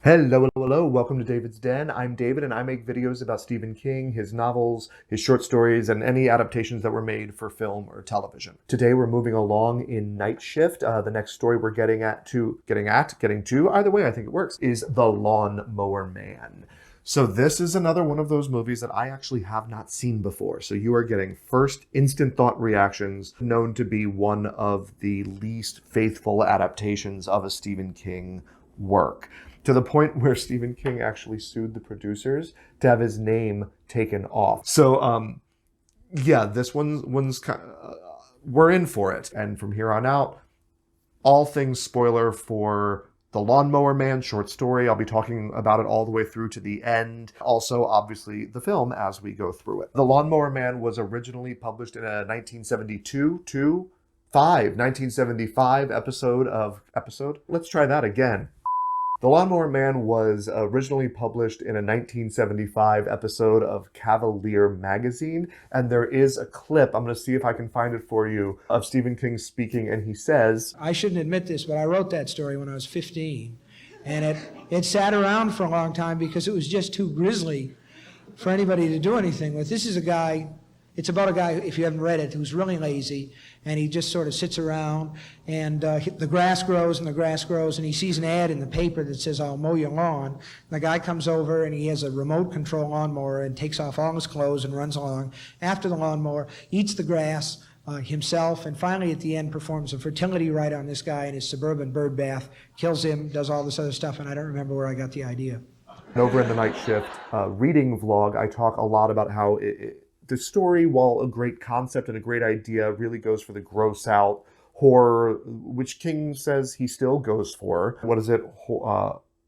Hello, hello, hello. Welcome to David's Den. I'm David, and I make videos about Stephen King, his novels, his short stories, and any adaptations that were made for film or television. Today, we're moving along in Night Shift. The next story we're getting to, either way, I think it works, is The Lawnmower Man. So this is another one of those movies that I actually have not seen before. So you are getting first instant thought reactions, known to be one of the least faithful adaptations of a Stephen King work, to the point where Stephen King actually sued the producers to have his name taken off. So, yeah, this one's kind of, we're in for it. And from here on out, all things spoiler for The Lawnmower Man short story. I'll be talking about it all the way through to the end. Also, obviously, the film as we go through it. The Lawnmower Man was originally published in a 1975 episode. Let's try that again. The Lawnmower Man was originally published in a 1975 episode of Cavalier magazine, and there is a clip, I'm going to see if I can find it for you, of Stephen King speaking, and he says, I shouldn't admit this, but I wrote that story when I was 15, and it sat around for a long time because it was just too grisly for anybody to do anything with. This is a guy, it's about a guy, if you haven't read it, who's really lazy, and he just sort of sits around, and the grass grows and the grass grows, and he sees an ad in the paper that says, I'll mow your lawn. And the guy comes over, and he has a remote control lawnmower and takes off all his clothes and runs along after the lawnmower, eats the grass himself, and finally at the end performs a fertility rite on this guy in his suburban bird bath, kills him, does all this other stuff, and I don't remember where I got the idea. Over in the Night Shift reading vlog, I talk a lot about how the story, while a great concept and a great idea, really goes for the gross out horror, which King says he still goes for. What is it?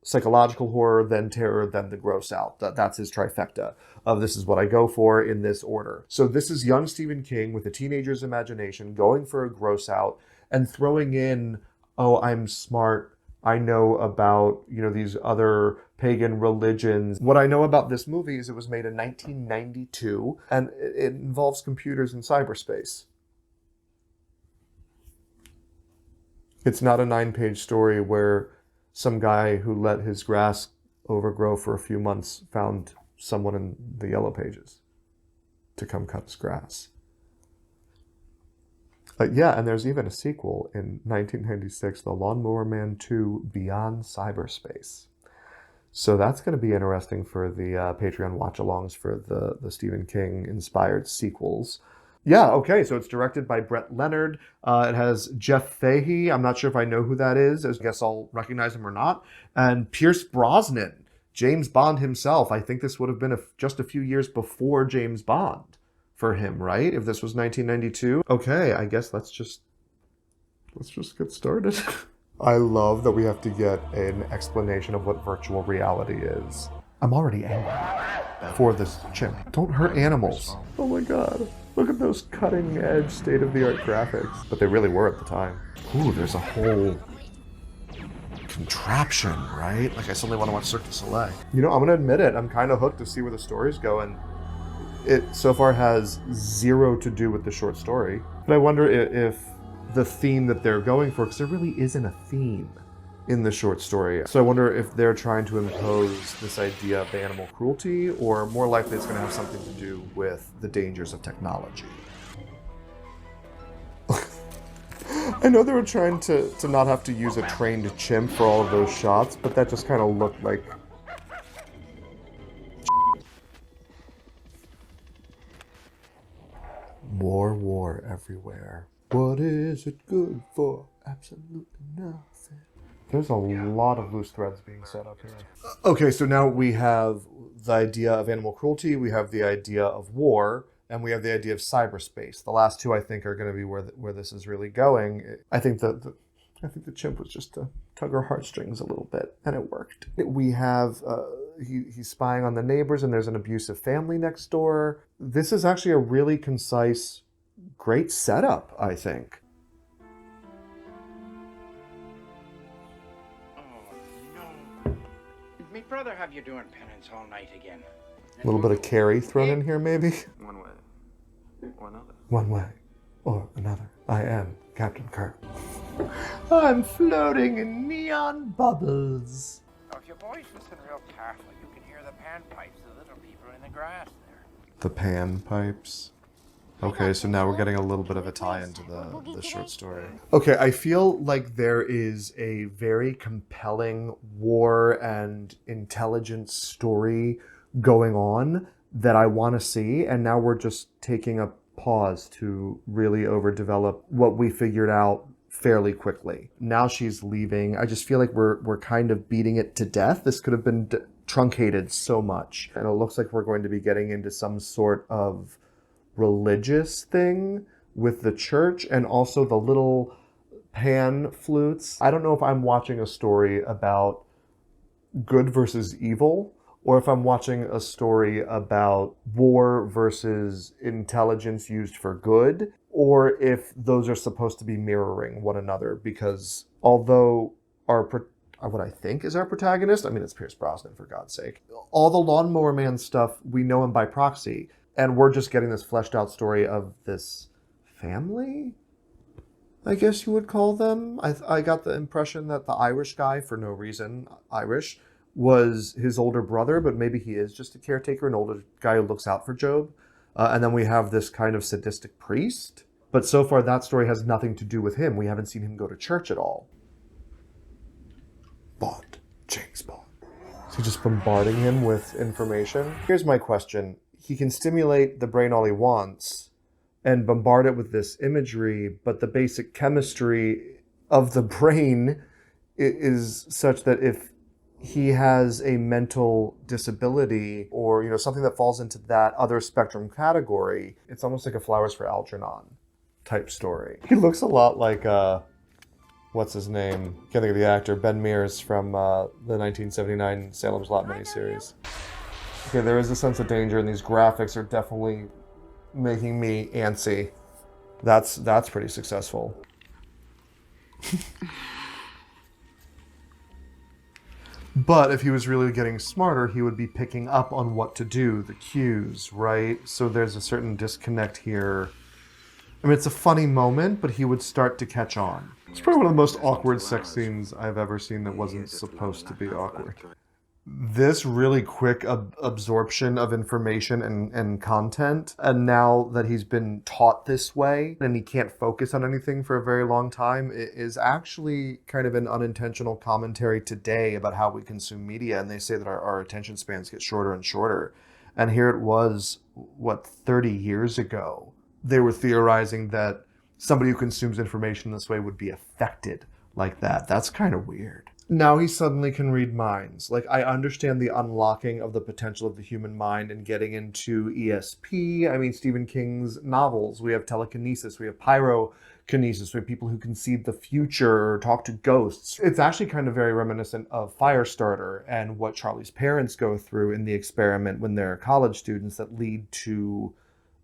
Psychological horror, then terror, then the gross out. That's his trifecta of this is what I go for in this order. So this is young Stephen King with a teenager's imagination going for a gross out and throwing in, oh, I'm smart, I know about, these other pagan religions. What I know about this movie is it was made in 1992, and it involves computers in cyberspace. It's not a 9-page story where some guy who let his grass overgrow for a few months found someone in the Yellow Pages to come cut his grass. Yeah, and there's even a sequel in 1996, The Lawnmower Man 2 Beyond Cyberspace. So that's going to be interesting for the Patreon watch-alongs for the Stephen King-inspired sequels. Yeah, okay, so it's directed by Brett Leonard. It has Jeff Fahey. I'm not sure if I know who that is. I guess I'll recognize him or not. And Pierce Brosnan, James Bond himself. I think this would have been just a few years before James Bond for him, right? If this was 1992. Okay, I guess let's just get started. I love that we have to get an explanation of what virtual reality is. I'm already angry for this chimp. Don't hurt animals. Oh my god. Look at those cutting edge state-of-the-art graphics. But they really were at the time. Ooh, there's a whole contraption, right? Like I suddenly want to watch Cirque du Soleil. I'm gonna admit it, I'm kind of hooked to see where the story's going. It so far has zero to do with the short story. But I wonder if the theme that they're going for, because there really isn't a theme in the short story. So I wonder if they're trying to impose this idea of animal cruelty, or more likely it's going to have something to do with the dangers of technology. I know they were trying to not have to use a trained chimp for all of those shots, but that just kind of looked like... War everywhere. What is it good for? Absolutely nothing. There's a lot of loose threads being set up here. Okay, so now we have the idea of animal cruelty, we have the idea of war, and we have the idea of cyberspace. The last two, I think, are going to be where this is really going. I think the chimp was just to tug our heartstrings a little bit, and it worked. We have he's spying on the neighbors, and there's an abusive family next door. This is actually a really concise, great setup, I think. Me brother have you doing penance all night again. A little bit of Carrie thrown in here, maybe? One way or another. One way or another. I am Captain Kirk. I'm floating in neon bubbles. Now, if you boys listen real careful, you can hear the panpipes, the little people in the grass there. The pan pipes. Okay, so now we're getting a little bit of a tie into the short story. Okay, I feel like there is a very compelling war and intelligence story going on that I want to see, and now we're just taking a pause to really overdevelop what we figured out fairly quickly. Now she's leaving. I just feel like we're kind of beating it to death. This could have been truncated so much, and it looks like we're going to be getting into some sort of religious thing with the church and also the little pan flutes. I don't know if I'm watching a story about good versus evil, or if I'm watching a story about war versus intelligence used for good, or if those are supposed to be mirroring one another. Because although what I think is our protagonist, I mean, it's Pierce Brosnan, for God's sake, all the Lawnmower Man stuff, we know him by proxy. And we're just getting this fleshed out story of this family, I guess you would call them. I got the impression that the Irish guy, for no reason, Irish, was his older brother, but maybe he is just a caretaker, an older guy who looks out for Job. And then we have this kind of sadistic priest. But so far, that story has nothing to do with him. We haven't seen him go to church at all. Bond. James Bond. Is he just bombarding him with information? Here's my question. He can stimulate the brain all he wants and bombard it with this imagery, but the basic chemistry of the brain is such that if he has a mental disability or, something that falls into that other spectrum category, it's almost like a Flowers for Algernon type story. He looks a lot like, what's his name? Can't think of the actor, Ben Mears from the 1979 Salem's Lot miniseries. Okay, there is a sense of danger, and these graphics are definitely making me antsy. That's pretty successful. But if he was really getting smarter, he would be picking up on what to do, the cues, right? So there's a certain disconnect here. I mean, it's a funny moment, but he would start to catch on. It's probably one of the most awkward sex scenes I've ever seen that wasn't supposed to be awkward. This really quick absorption of information and content, and now that he's been taught this way and he can't focus on anything for a very long time, it is actually kind of an unintentional commentary today about how we consume media. And they say that our attention spans get shorter and shorter. And here it was, 30 years ago, they were theorizing that somebody who consumes information this way would be affected like that. That's kind of weird. Now he suddenly can read minds. Like, I understand the unlocking of the potential of the human mind and getting into ESP. I mean, Stephen King's novels. We have telekinesis. We have pyrokinesis. We have people who can see the future or talk to ghosts. It's actually kind of very reminiscent of Firestarter and what Charlie's parents go through in the experiment when they're college students that lead to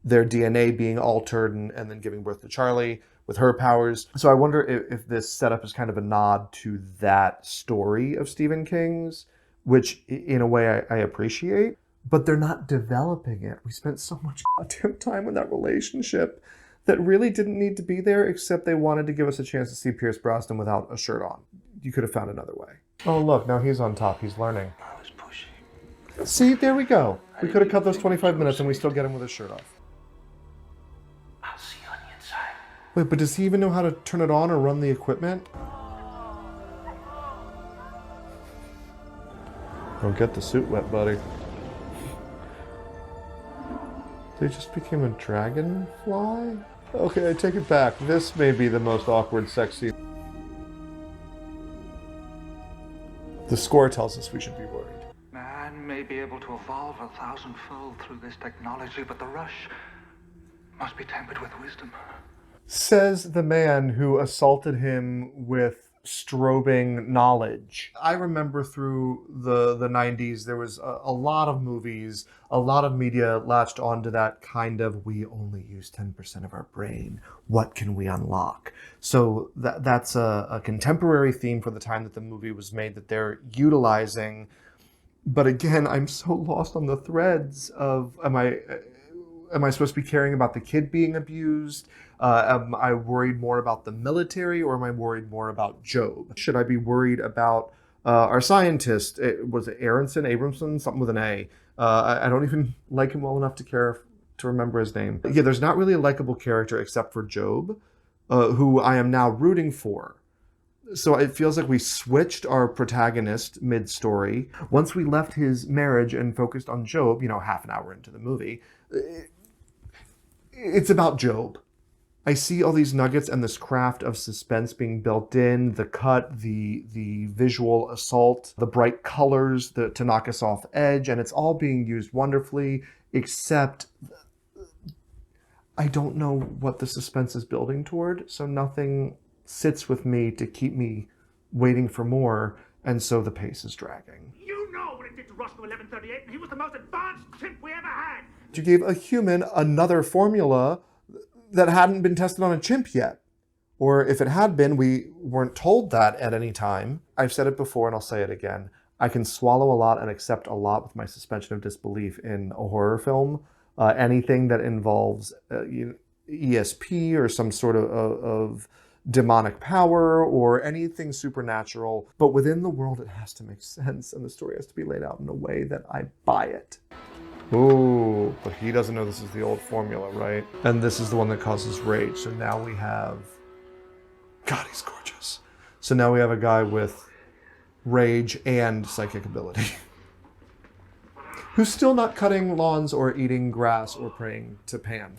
their DNA being altered and then giving birth to Charlie with her powers. So I wonder if this setup is kind of a nod to that story of Stephen King's, which in a way I appreciate, but they're not developing it. We spent so much goddamn time in that relationship that really didn't need to be there, except they wanted to give us a chance to see Pierce Brosnan without a shirt on. You could have found another way. Oh, look, now he's on top. He's learning. I was pushing. See, there we go. We could have cut those 25 minutes and we still get him with his shirt off. I'll see you on the inside. Wait, but does he even know how to turn it on or run the equipment? Don't get the suit wet, buddy. They just became a dragonfly? Okay, I take it back. This may be the most awkward sex scene. The score tells us we should be worried. Man may be able to evolve 1,000-fold through this technology, but the rush must be tempered with wisdom. Says the man who assaulted him with strobing knowledge. I remember through the 90s, there was a lot of movies, a lot of media latched onto that kind of, we only use 10% of our brain. What can we unlock? So that's a contemporary theme for the time that the movie was made that they're utilizing. But again, I'm so lost on the threads of, am I supposed to be caring about the kid being abused? Am I worried more about the military, or am I worried more about Job? Should I be worried about Our scientist, was it Abramson, something with an A. I don't even like him well enough to care to remember his name. Yeah, there's not really a likable character except for Job, who I am now rooting for. So it feels like we switched our protagonist mid-story. Once we left his marriage and focused on Job, half an hour into the movie, it's about Job. I see all these nuggets and this craft of suspense being built in, the cut, the visual assault, the bright colors to knock us off edge, and it's all being used wonderfully, except I don't know what the suspense is building toward, so nothing sits with me to keep me waiting for more, and so the pace is dragging. You know what it did to Roscoe 1138, and he was the most advanced chimp we ever had. You gave a human another formula that hadn't been tested on a chimp yet. Or if it had been, we weren't told that at any time. I've said it before and I'll say it again. I can swallow a lot and accept a lot with my suspension of disbelief in a horror film. Anything that involves ESP or some sort of demonic power or anything supernatural. But within the world, it has to make sense and the story has to be laid out in a way that I buy it. Ooh, but he doesn't know this is the old formula, right? And this is the one that causes rage. So now we have... God, he's gorgeous. So now we have a guy with rage and psychic ability. Who's still not cutting lawns or eating grass or praying to Pan.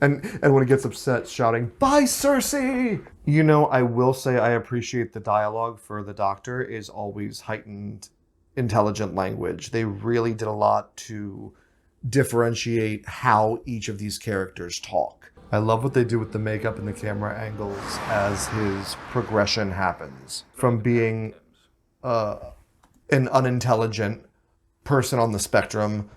And when he gets upset, shouting, "Bye, Cersei!" I will say I appreciate the dialogue for the Doctor is always heightened intelligent language. They really did a lot to differentiate how each of these characters talk. I love what they do with the makeup and the camera angles as his progression happens. From being an unintelligent person on the spectrum,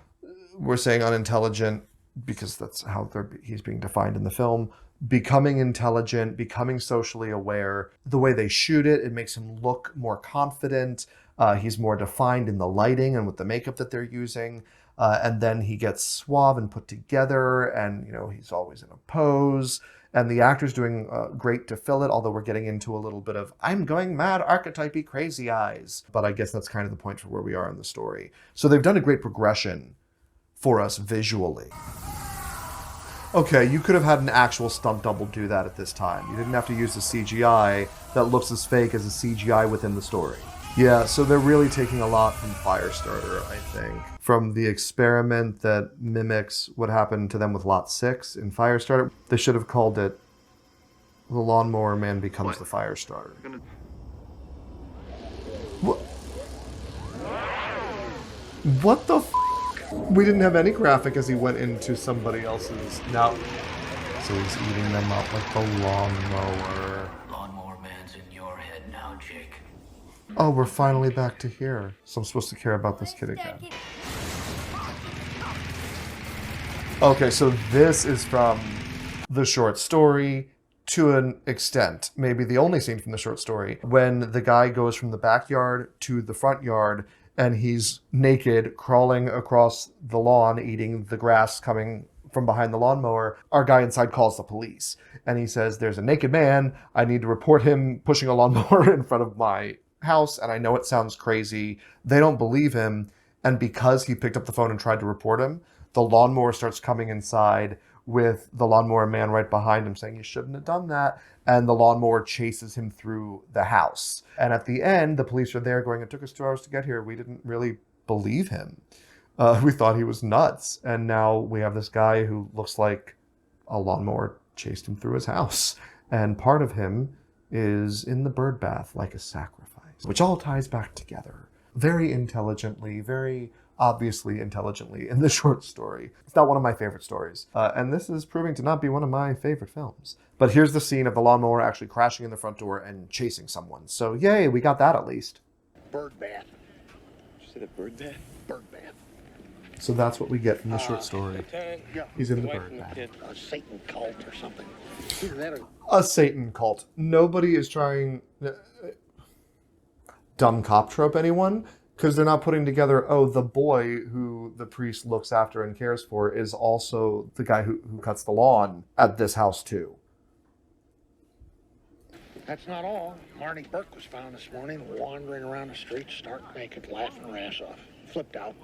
we're saying unintelligent because that's how he's being defined in the film, becoming intelligent, becoming socially aware. The way they shoot it, it makes him look more confident. He's more defined in the lighting and with the makeup that they're using. And then he gets suave and put together and, he's always in a pose. And the actor's doing great to fill it, although we're getting into a little bit of, I'm going mad, archetypey crazy eyes. But I guess that's kind of the point for where we are in the story. So they've done a great progression for us visually. Okay, you could have had an actual stunt double do that at this time. You didn't have to use the CGI that looks as fake as the CGI within the story. Yeah, so they're really taking a lot from Firestarter, I think. From the experiment that mimics what happened to them with Lot 6 in Firestarter. They should have called it The Lawnmower Man Becomes the Firestarter. What the f***? We didn't have any graphic as he went into somebody else's. Now, so he's eating them up like the lawnmower. Lawnmower Man's in your head now, Jake. Oh, we're finally back to here. So I'm supposed to care about this kid again. Okay, so this is from the short story to an extent. Maybe the only scene from the short story. When the guy goes from the backyard to the front yard and he's naked, crawling across the lawn, eating the grass coming from behind the lawnmower, our guy inside calls the police. And he says, there's a naked man. I need to report him pushing a lawnmower in front of my house. And I know it sounds crazy. They don't believe him. And because he picked up the phone and tried to report him, the lawnmower starts coming inside with the Lawnmower Man right behind him saying, you shouldn't have done that. And the lawnmower chases him through the house. And at the end, the police are there going, it took us 2 hours to get here. We didn't really believe him. We thought he was nuts. And now we have this guy who looks like a lawnmower chased him through his house. And part of him is in the bird bath like a sacrifice, which all ties back together very intelligently, very obviously intelligently in the short story. It's not one of my favorite stories. And this is proving to not be one of my favorite films. But here's the scene of the lawnmower actually crashing in the front door and chasing someone. So yay, we got that at least. Bird bath. Did you say the bird bath? Bird bath. So that's what we get from the short story. Lieutenant, He's in the wife bird and bath. kid. A Satan cult or something. Either that or... A Satan cult. Nobody is trying... dumb cop trope anyone? Because they're not putting together, oh, the boy who the priest looks after and cares for is also the guy who cuts the lawn at this house too. That's not all. Marnie Burke was found this morning wandering around the streets, stark naked, laughing her ass off. Flipped out.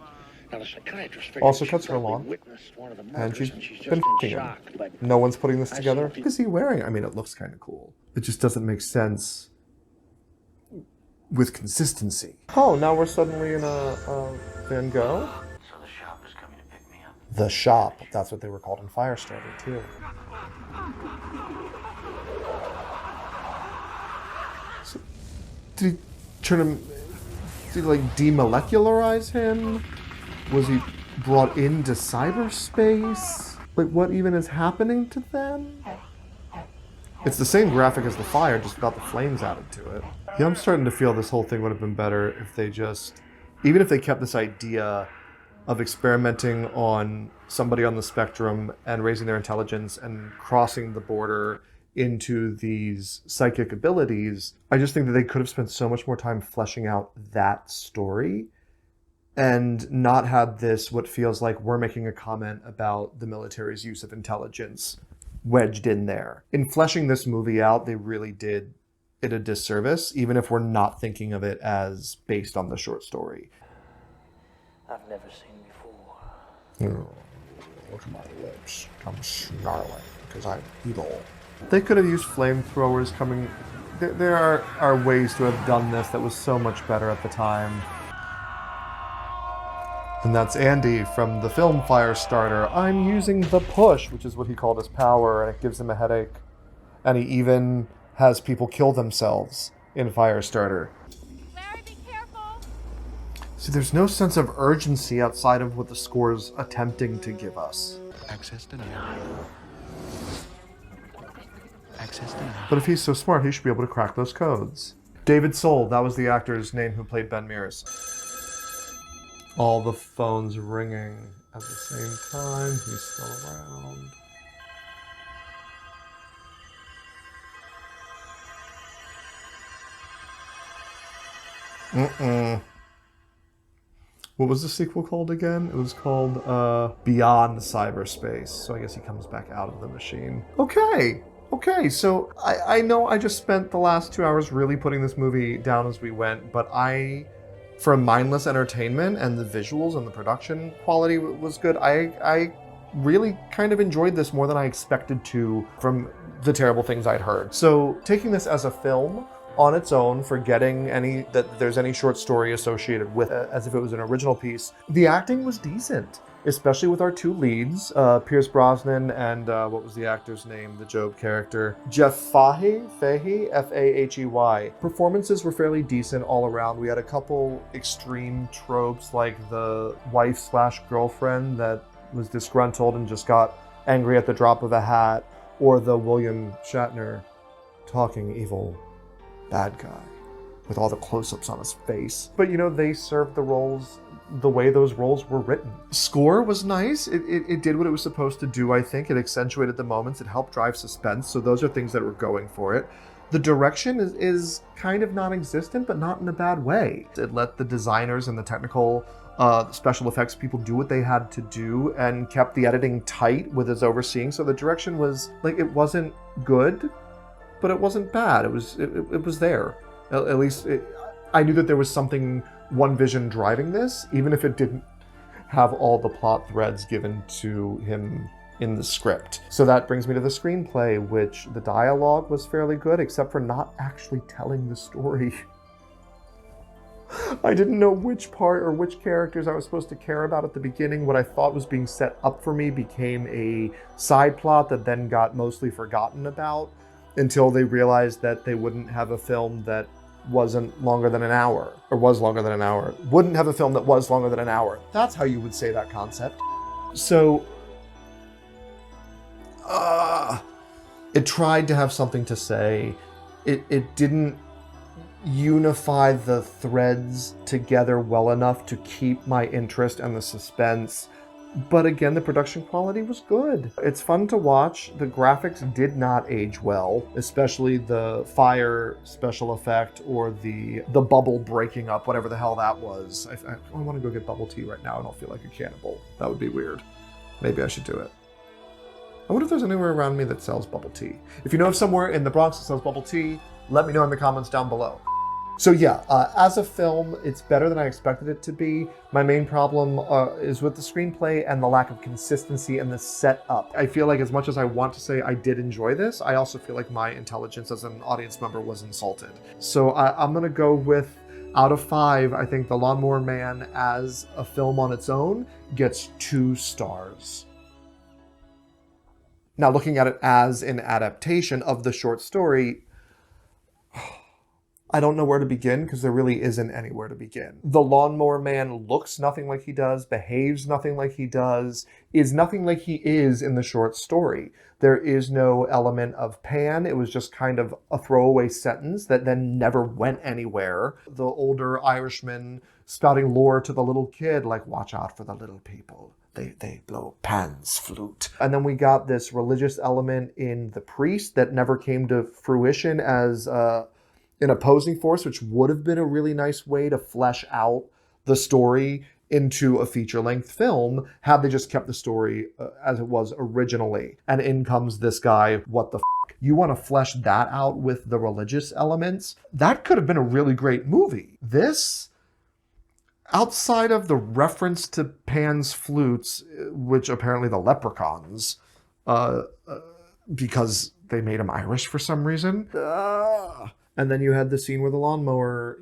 Now the psychiatrist figured Also she cuts her probably lawn. witnessed one of the And murders, she's just been in f***ing him. shock. But No one's putting this I together. see What is he wearing? I mean, it looks kind of cool. It just doesn't make sense with consistency. Oh, now we're suddenly in a Van Gogh? So the shop is coming to pick me up. The Shop. That's what they were called in Firestarter, too. So, did he turn him... Did he, like, demolecularize him? Was he brought into cyberspace? Like, what even is happening to them? It's the same graphic as the fire, just without the flames added to it. Yeah, I'm starting to feel this whole thing would have been better if they just... Even if they kept this idea of experimenting on somebody on the spectrum and raising their intelligence and crossing the border into these psychic abilities, I just think that they could have spent so much more time fleshing out that story and not had this, what feels like we're making a comment about the military's use of intelligence wedged in there. In fleshing this movie out, they really did it a disservice, even if we're not thinking of it as based on the short story. I've never seen before. Look at my lips. I'm snarling because I'm evil. They could have used flamethrowers coming... There are ways to have done this that was so much better at the time. And that's Andy from the film Firestarter. I'm using the push, which is what he called his power, and it gives him a headache. And he even has people kill themselves in Firestarter. Larry, be careful! See, there's no sense of urgency outside of what the score's attempting to give us. Access denied. Access denied. But if he's so smart, he should be able to crack those codes. David Soul, that was the actor's name who played Ben Mears. All the phones ringing at the same time. He's still around. What was the sequel called again? It was called Beyond Cyberspace. So I guess he comes back out of the machine. Okay, so I know I just spent the last 2 hours really putting this movie down as we went, but for mindless entertainment and the visuals and the production quality was good, I really kind of enjoyed this more than I expected to from the terrible things I'd heard. So taking this as a film on its own, forgetting that there's any short story associated with it, as if it was an original piece, the acting was decent, especially with our two leads, Pierce Brosnan and what was the actor's name, the Job character? Jeff Fahey, F-A-H-E-Y. Performances were fairly decent all around. We had a couple extreme tropes like the wife/girlfriend that was disgruntled and just got angry at the drop of a hat, or the William Shatner talking evil bad guy with all the close-ups on his face. But they served the roles the way those roles were written. Score was nice. It did what it was supposed to do, I think. It accentuated the moments. It helped drive suspense. So those are things that were going for it. The direction is kind of non-existent, but not in a bad way. It let the designers and the technical special effects people do what they had to do and kept the editing tight with his overseeing. So the direction was, it wasn't good, but it wasn't bad. It was there. At least I knew that there was one vision driving this, even if it didn't have all the plot threads given to him in the script. So that brings me to the screenplay, which the dialogue was fairly good, except for not actually telling the story. I didn't know which part or which characters I was supposed to care about at the beginning. What I thought was being set up for me became a side plot that then got mostly forgotten about until they realized that they wouldn't have a film that wasn't longer than an hour, or was longer than an hour. Wouldn't have a film that was longer than an hour. That's how you would say that concept. So, it tried to have something to say. It didn't unify the threads together well enough to keep my interest and the suspense. But again, the production quality was good. It's fun to watch. The graphics did not age well, especially the fire special effect or the bubble breaking up, whatever the hell that was. I want to go get bubble tea right now. I don't feel like a cannibal. That would be weird. Maybe I should do it. I wonder if there's anywhere around me that sells bubble tea. If you know of somewhere in the Bronx that sells bubble tea, let me know in the comments down below. So yeah, as a film, it's better than I expected it to be. My main problem is with the screenplay and the lack of consistency and the setup. I feel like as much as I want to say I did enjoy this, I also feel like my intelligence as an audience member was insulted. So I'm gonna go with, out of 5, I think The Lawnmower Man as a film on its own gets 2 stars. Now looking at it as an adaptation of the short story, I don't know where to begin because there really isn't anywhere to begin. The Lawnmower Man looks nothing like he does, behaves nothing like he does, is nothing like he is in the short story. There is no element of pan. It was just kind of a throwaway sentence that then never went anywhere. The older Irishman spouting lore to the little kid, like, watch out for the little people. They blow Pan's flute. And then we got this religious element in the priest that never came to fruition as an opposing force, which would have been a really nice way to flesh out the story into a feature-length film had they just kept the story as it was originally. And in comes this guy, what the f***? You want to flesh that out with the religious elements? That could have been a really great movie. This, outside of the reference to Pan's flutes, which apparently the leprechauns, because they made him Irish for some reason, and then you had the scene where the lawnmower,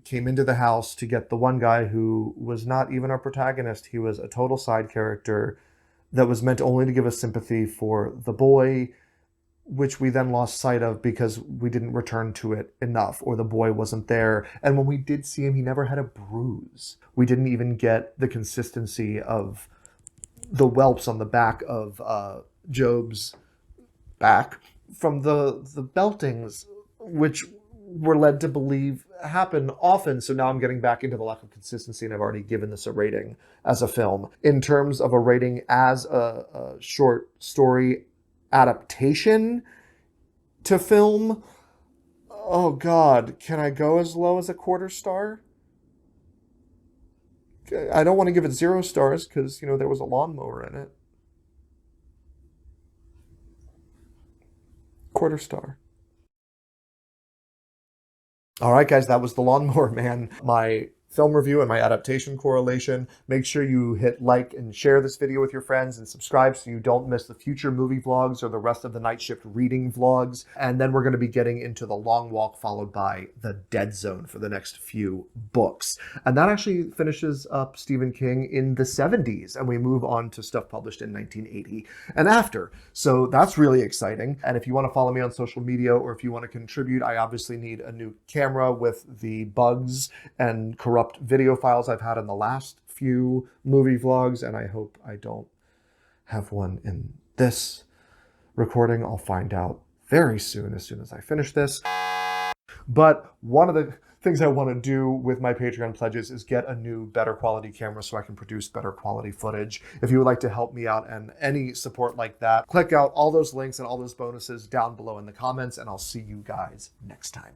came into the house to get the one guy who was not even our protagonist. He was a total side character that was meant only to give us sympathy for the boy, which we then lost sight of because we didn't return to it enough, or the boy wasn't there. And when we did see him, he never had a bruise. We didn't even get the consistency of the whelps on the back of Job's back from the beltings, which we're led to believe happen often. So now I'm getting back into the lack of consistency, and I've already given this a rating as a film. In terms of a rating as a short story adaptation to film, oh God, can I go as low as a 1/4 star? I don't want to give it 0 stars because, there was a lawnmower in it. 1/4 star. All right, guys, that was The Lawnmower Man, my film review and my adaptation correlation. Make sure you hit like and share this video with your friends and subscribe so you don't miss the future movie vlogs or the rest of the night shift reading vlogs. And then we're going to be getting into The Long Walk, followed by The Dead Zone for the next few books. And that actually finishes up Stephen King in the 70s, and we move on to stuff published in 1980 and after. So that's really exciting. And if you want to follow me on social media, or if you want to contribute, I obviously need a new camera with the bugs and corrupt video files I've had in the last few movie vlogs, and I hope I don't have one in this recording. I'll find out very soon, as soon as I finish this. But one of the things I want to do with my Patreon pledges is get a new, better quality camera so I can produce better quality footage. If you would like to help me out and any support like that, click out all those links and all those bonuses down below in the comments, and I'll see you guys next time.